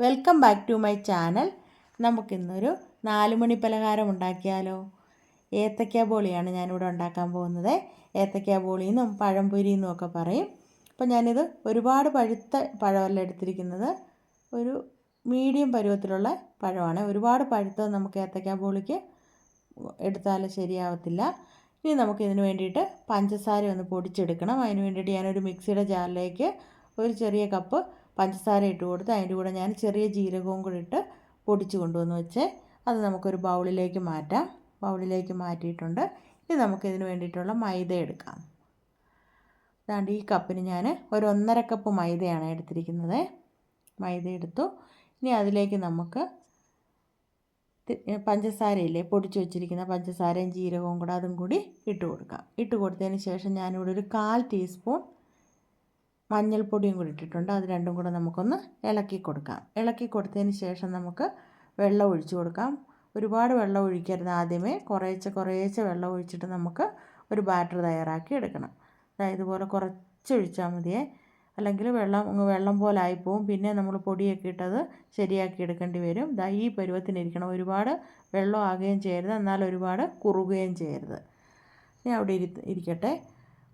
Welcome back to my channel. നമുക്കിന്നൊരു 4 മണി പലഹാരം ഉണ്ടാക്കിയാലോ? ഏത്തയ്ക്ക ബോളിയാണ് ഞാനിവിടെ ഉണ്ടാക്കാൻ പോകുന്നത്. ഏത്തയ്ക്ക ബോളിയെന്നും പഴംപൊരിയെന്നും ഒക്കെ പറയും. അപ്പോൾ ഞാനിത് ഒരുപാട് പഴുത്ത പഴമല്ല എടുത്തിരിക്കുന്നത്, ഒരു മീഡിയം പരുവത്തിലുള്ള പഴമാണ്. ഒരുപാട് പഴുത്തത് നമുക്ക് ഏത്തയ്ക്ക ബോളിക്ക് എടുത്താൽ ശരിയാവത്തില്ല. ഇനി നമുക്കിതിന് വേണ്ടിയിട്ട് പഞ്ചസാര ഒന്ന് പൊടിച്ചെടുക്കണം. അതിന് വേണ്ടിയിട്ട് ഞാനൊരു മിക്സിയുടെ ജാറിലേക്ക് ഒരു ചെറിയ കപ്പ് പഞ്ചസാര ഇട്ട് കൊടുത്ത് അതിൻ്റെ കൂടെ ഞാൻ ചെറിയ ജീരകവും കൂടി ഇട്ട് പൊടിച്ച് കൊണ്ടുവന്ന് വെച്ച് അത് നമുക്കൊരു ബൗളിലേക്ക് മാറ്റാം. ബൗളിലേക്ക് മാറ്റിയിട്ടുണ്ട്. ഇനി നമുക്കിതിന് വേണ്ടിയിട്ടുള്ള മൈദ എടുക്കാം. അതാണ്ട് ഈ കപ്പിന് ഞാൻ ഒരു 1.5 കപ്പ് മൈദയാണ് എടുത്തിരിക്കുന്നത്. മൈദ എടുത്തു. ഇനി അതിലേക്ക് നമുക്ക് പഞ്ചസാരയില്ലേ, പൊടിച്ച് വെച്ചിരിക്കുന്ന പഞ്ചസാരയും ജീരകവും കൂടെ അതും കൂടി ഇട്ട് കൊടുക്കാം. ഇട്ട് കൊടുത്തതിന് ശേഷം ഞാനിവിടെ ഒരു 1/4 ടീസ്പൂൺ മഞ്ഞൾപ്പൊടിയും കൂടി ഇട്ടിട്ടുണ്ട്. അത് രണ്ടും കൂടെ നമുക്കൊന്ന് ഇളക്കി കൊടുക്കാം. ഇളക്കി കൊടുത്തതിന് ശേഷം നമുക്ക് വെള്ളം ഒഴിച്ച് കൊടുക്കാം. ഒരുപാട് വെള്ളം ഒഴിക്കരുത്. ആദ്യമേ കുറേശ്ശെ വെള്ളം ഒഴിച്ചിട്ട് നമുക്ക് ഒരു ബാറ്റർ തയ്യാറാക്കി എടുക്കണം. അതായത് ഇതുപോലെ കുറച്ച് ഒഴിച്ചാൽ മതിയേ, അല്ലെങ്കിൽ വെള്ളം പോലെ ആയിപ്പോവും. പിന്നെ നമ്മൾ പൊടിയൊക്കെ ഇട്ടത് ശരിയാക്കി എടുക്കേണ്ടി വരും. ഈ പരുവത്തിനിരിക്കണം. ഒരുപാട് വെള്ളം ആകുകയും ചെയ്യരുത്, എന്നാൽ ഒരുപാട് കുറുകുകയും ചെയ്യരുത്. ഇനി അവിടെ ഇരിക്കട്ടെ.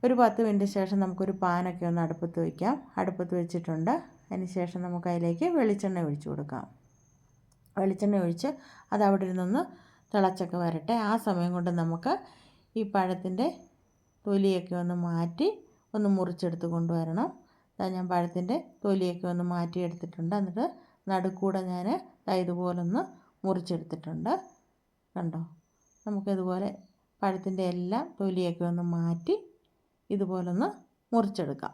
ഒരു 10 മിനിറ്റ് ശേഷം നമുക്കൊരു പാനൊക്കെ ഒന്ന് അടുപ്പത്ത് വയ്ക്കാം. അടുപ്പത്ത് വെച്ചിട്ടുണ്ട്. അതിന് ശേഷം നമുക്ക് അതിലേക്ക് വെളിച്ചെണ്ണ ഒഴിച്ച് കൊടുക്കാം. വെളിച്ചെണ്ണ ഒഴിച്ച് അത് അവിടെ ഇരുന്നൊന്ന് തിളച്ചൊക്കെ വരട്ടെ. ആ സമയം കൊണ്ട് നമുക്ക് ഈ പഴത്തിൻ്റെ തൊലിയൊക്കെ ഒന്ന് മാറ്റി ഒന്ന് മുറിച്ചെടുത്ത് കൊണ്ടുവരണം. ഞാൻ പഴത്തിൻ്റെ തൊലിയൊക്കെ ഒന്ന് മാറ്റിയെടുത്തിട്ടുണ്ട്. എന്നിട്ട് നടുക്കൂടെ ഞാൻ ഇതുപോലൊന്ന് മുറിച്ചെടുത്തിട്ടുണ്ട്. കണ്ടോ? നമുക്കിതുപോലെ പഴത്തിൻ്റെ എല്ലാം തൊലിയൊക്കെ ഒന്ന് മാറ്റി ഇതുപോലൊന്ന് മുറിച്ചെടുക്കാം.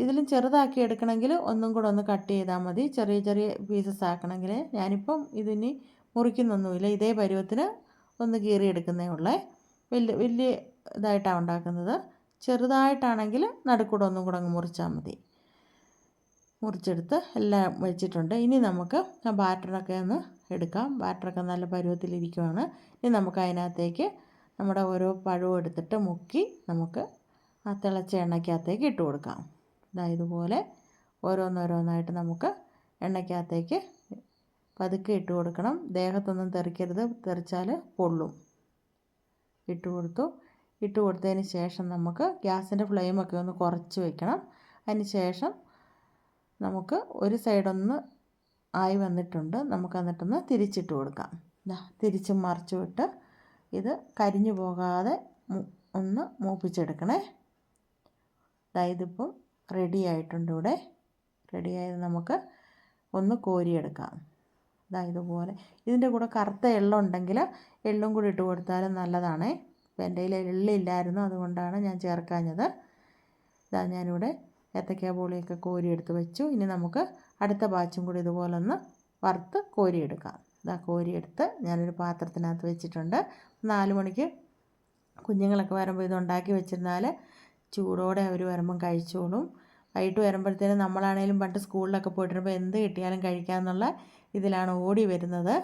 ഇതിലും ചെറുതാക്കി എടുക്കണമെങ്കിൽ ഒന്നും കൂടെ ഒന്ന് കട്ട് ചെയ്താൽ മതി. ചെറിയ പീസസ് ആക്കണമെങ്കിൽ ഞാനിപ്പം ഇതിനി മുറിക്കുന്നൊന്നുമില്ല. ഇതേ പരുവത്തിന് ഒന്ന് കീറിയെടുക്കുന്നേ ഉള്ളേ. വലിയ ഇതായിട്ടാണ് ഉണ്ടാക്കുന്നത്. ചെറുതായിട്ടാണെങ്കിൽ നടുക്കൂടെ ഒന്നും കൂടെ അങ്ങ് മുറിച്ചാൽ മതി. മുറിച്ചെടുത്ത് എല്ലാം വെച്ചിട്ടുണ്ട്. ഇനി നമുക്ക് ആ ബാറ്ററൊക്കെ ഒന്ന് എടുക്കാം. ബാറ്ററൊക്കെ നല്ല പരുവത്തിലിരിക്കുവാണ്. ഇനി നമുക്ക് അതിനകത്തേക്ക് നമ്മുടെ ഓരോ പഴവും എടുത്തിട്ട് മുക്കി നമുക്ക് ആ തിളച്ച എണ്ണയ്ക്കകത്തേക്ക് ഇട്ട് കൊടുക്കാം. ഇതുപോലെ ഓരോന്നോരോന്നായിട്ട് നമുക്ക് എണ്ണയ്ക്കകത്തേക്ക് പതുക്കെ ഇട്ട് കൊടുക്കണം. ദേഹത്തൊന്നും തെറിക്കരുത്, തെറിച്ചാൽ പൊള്ളും. ഇട്ട് കൊടുത്തതിന് ശേഷം നമുക്ക് ഗ്യാസിൻ്റെ ഫ്ലെയിമൊക്കെ ഒന്ന് കുറച്ച് വയ്ക്കണം. അതിന് ശേഷം നമുക്ക് ഒരു സൈഡൊന്ന് ആയി വന്നിട്ടുണ്ട്. നമുക്ക് എന്നിട്ടൊന്ന് തിരിച്ചിട്ട് കൊടുക്കാം. തിരിച്ചും മറിച്ചും ഇട്ട് ഇത് കരിഞ്ഞു പോകാതെ ഒന്ന് മൂപ്പിച്ചെടുക്കണേ. ഇതിപ്പം റെഡി ആയിട്ടുണ്ട്. ഇവിടെ റെഡിയായത് നമുക്ക് ഒന്ന് കോരിയെടുക്കാം. ഇതുപോലെ ഇതിൻ്റെ കൂടെ കറുത്ത എള്ളം ഉണ്ടെങ്കിൽ എള്ളും കൂടി ഇട്ട് കൊടുത്താലും നല്ലതാണ്. ഇപ്പം എൻ്റെ കയ്യിൽ എള്ളില്ലായിരുന്നു, അതുകൊണ്ടാണ് ഞാൻ ചേർക്കാഞ്ഞത്. ഞാനിവിടെ ഏത്തയ്ക്ക ബോളിയൊക്കെ കോരിയെടുത്ത് വെച്ചു. ഇനി നമുക്ക് അടുത്ത ബാച്ചും കൂടി ഇതുപോലെ ഒന്ന് വറുത്ത് കോരിയെടുക്കാം. കോരിയെടുത്ത് ഞാനൊരു പാത്രത്തിനകത്ത് വെച്ചിട്ടുണ്ട്. 4 മണിക്ക് കുഞ്ഞുങ്ങളൊക്കെ വരുമ്പോൾ ഇതുണ്ടാക്കി വെച്ചിരുന്നാൽ ചൂടോടെ അവർ വരുമ്പം കഴിച്ചോളും. വൈകിട്ട് വരുമ്പോഴത്തേനും നമ്മളാണേലും പണ്ട് സ്കൂളിലൊക്കെ പോയിട്ടിരുമ്പോൾ എന്ത് കിട്ടിയാലും കഴിക്കാമെന്നുള്ള ഇതിലാണ് ഓടി വരുന്നത്.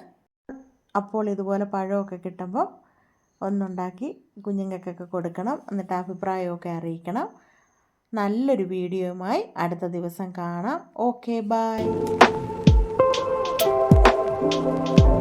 അപ്പോൾ ഇതുപോലെ പഴമൊക്കെ കിട്ടുമ്പോൾ ഒന്നുണ്ടാക്കി കുഞ്ഞുങ്ങൾക്കൊക്കെ കൊടുക്കണം. എന്നിട്ട് അഭിപ്രായമൊക്കെ അറിയിക്കണം. നല്ലൊരു വീഡിയോയുമായി അടുത്ത ദിവസം കാണാം. Okay, by.